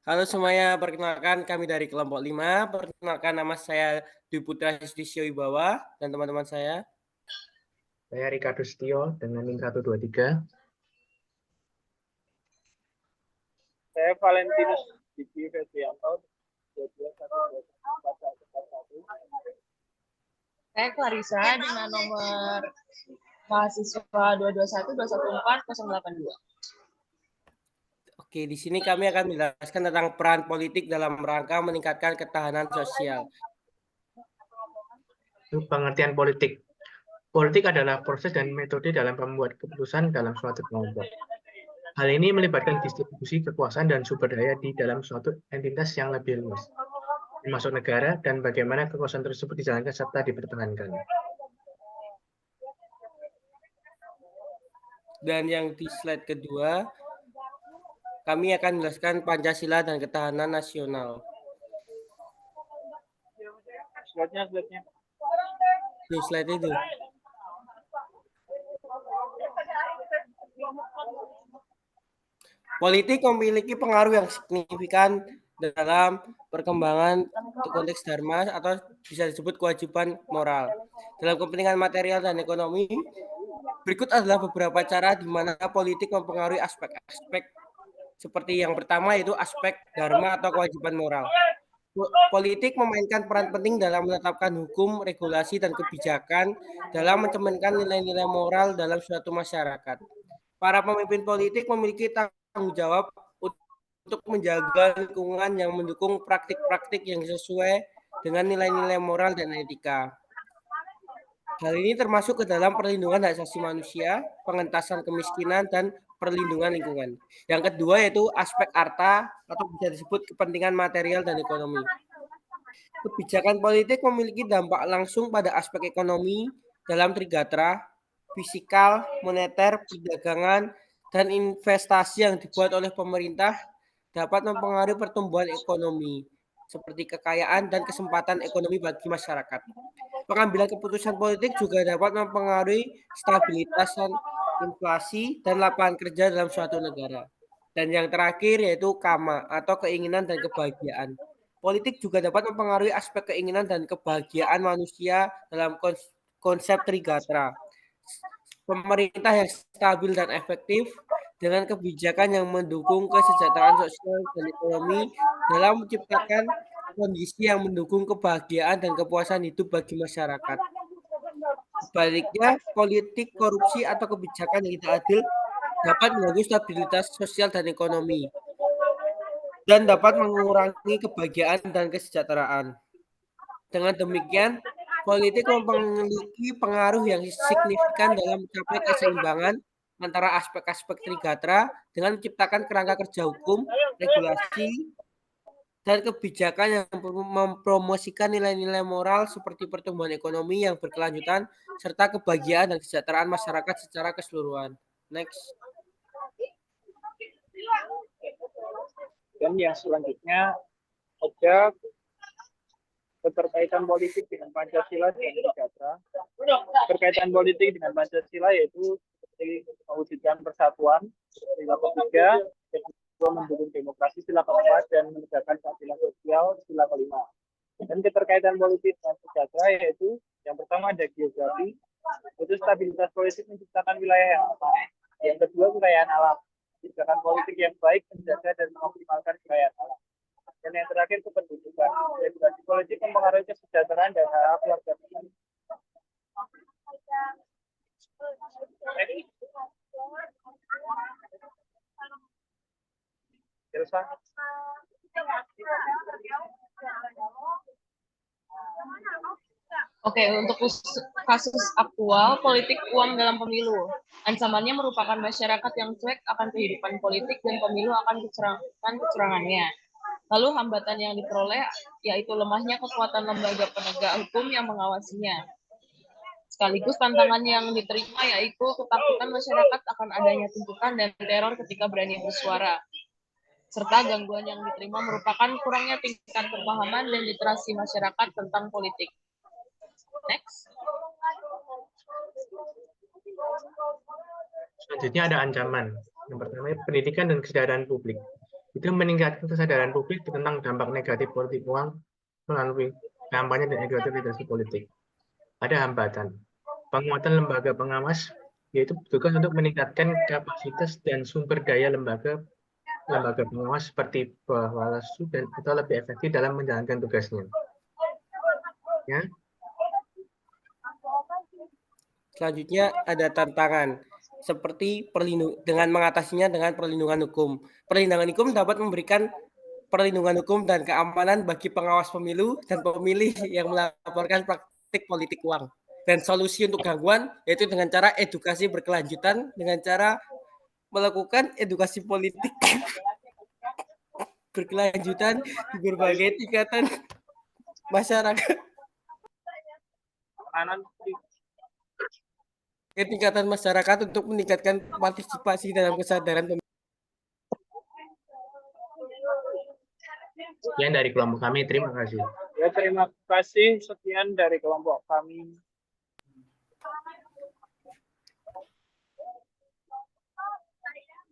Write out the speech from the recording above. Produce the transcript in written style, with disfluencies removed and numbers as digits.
Halo semuanya, perkenalkan kami dari kelompok 5. Perkenalkan nama saya Dwi Putra Justisio Wibawa dan teman-teman saya. Saya Ricardo Setio dengan NIM 123. Saya Valentinus Diki Febrianto 22121411. Saya Clarissa dengan nomor mahasiswa 221214082. Oke, di sini kami akan menjelaskan tentang peran politik dalam rangka meningkatkan ketahanan sosial. Pengertian politik. Politik adalah proses dan metode dalam membuat keputusan dalam suatu kelompok. Hal ini melibatkan distribusi kekuasaan dan sumber daya di dalam suatu entitas yang lebih luas, termasuk negara, dan bagaimana kekuasaan tersebut dijalankan serta dipertahankan. Dan yang di slide kedua, kami akan menjelaskan Pancasila dan ketahanan nasional. Slide-nya. Di slide itu. Politik memiliki pengaruh yang signifikan dalam perkembangan konteks dharma atau bisa disebut kewajiban moral. Dalam kepentingan material dan ekonomi, berikut adalah beberapa cara di mana politik mempengaruhi aspek-aspek seperti yang pertama yaitu aspek dharma atau kewajiban moral. Politik memainkan peran penting dalam menetapkan hukum, regulasi, dan kebijakan dalam mencerminkan nilai-nilai moral dalam suatu masyarakat. Para pemimpin politik memiliki tanggung jawab untuk menjaga lingkungan yang mendukung praktik-praktik yang sesuai dengan nilai-nilai moral dan etika. Hal ini termasuk ke dalam perlindungan hak asasi manusia, pengentasan kemiskinan, dan perlindungan lingkungan. Yang kedua yaitu aspek harta atau bisa disebut kepentingan material dan ekonomi. Kebijakan politik memiliki dampak langsung pada aspek ekonomi dalam trigatra, fisikal, moneter, perdagangan, dan investasi yang dibuat oleh pemerintah dapat mempengaruhi pertumbuhan ekonomi, seperti kekayaan dan kesempatan ekonomi bagi masyarakat. Pengambilan keputusan politik juga dapat mempengaruhi stabilitas inflasi dan lapangan kerja dalam suatu negara. Dan yang terakhir yaitu kama atau keinginan dan kebahagiaan. Politik juga dapat mempengaruhi aspek keinginan dan kebahagiaan manusia dalam konsep trigatra. Pemerintah yang stabil dan efektif dengan kebijakan yang mendukung kesejahteraan sosial dan ekonomi dalam menciptakan kondisi yang mendukung kebahagiaan dan kepuasan hidup bagi masyarakat. Sebaliknya, politik korupsi atau kebijakan yang tidak adil dapat mengganggu stabilitas sosial dan ekonomi dan dapat mengurangi kebahagiaan dan kesejahteraan. Dengan demikian, politik memiliki pengaruh yang signifikan dalam mencapai keseimbangan antara aspek-aspek trigatra dengan menciptakan kerangka kerja hukum, regulasi, dan kebijakan yang mempromosikan nilai-nilai moral seperti pertumbuhan ekonomi yang berkelanjutan serta kebahagiaan dan kesejahteraan masyarakat secara keseluruhan. Next. Dan yang selanjutnya ada keterkaitan politik dengan Pancasila dan trigatra. Terkaitan politik dengan Pancasila yaitu seperti mewujudkan persatuan, sila ketiga, kedua mendukung demokrasi, sila keempat, dan menegakkan keadilan sosial, sila kelima. Dan keterkaitan politik dengan trigatra yaitu yang pertama ada geografi, itu stabilitas politik menciptakan wilayah yang aman. Yang kedua kekayaan alam, kebijakan politik yang baik menjaga dan mengoptimalkan kekayaan alam. Dan yang terakhir kependudukan, regulasi politik mempengaruhi kesejahteraan dan hak keluarga. Oke, untuk kasus aktual politik uang dalam pemilu. Ancamannya merupakan masyarakat yang cuek akan kehidupan politik dan pemilu akan kecurangannya. Lalu hambatan yang diperoleh yaitu lemahnya kekuatan lembaga penegak hukum yang mengawasinya. Sekaligus tantangan yang diterima yaitu ketakutan masyarakat akan adanya tuntutan dan teror ketika berani bersuara. Serta gangguan yang diterima merupakan kurangnya tingkat pemahaman dan literasi masyarakat tentang politik. Next. Selanjutnya ada ancaman. Yang pertama, pendidikan dan kesadaran publik. Itu meningkatkan kesadaran publik tentang dampak negatif politik uang melalui kampanye dan edukasi politik. Ada hambatan. Penguatan lembaga pengawas, yaitu bertugas untuk meningkatkan kapasitas dan sumber daya lembaga pengawas seperti Bawaslu dan atau lebih efektif dalam menjalankan tugasnya. Ya. Selanjutnya ada tantangan seperti dengan mengatasinya dengan perlindungan hukum. Perlindungan hukum dapat memberikan perlindungan hukum dan keamanan bagi pengawas pemilu dan pemilih yang melaporkan praktik politik uang. Dan solusi untuk gangguan yaitu dengan cara edukasi berkelanjutan, dengan cara melakukan edukasi politik berkelanjutan di berbagai tingkatan masyarakat. Tingkatan masyarakat untuk meningkatkan partisipasi dalam kesadaran pemilu. Sekian dari kelompok kami, terima kasih. Ya, terima kasih. Sekian dari kelompok kami.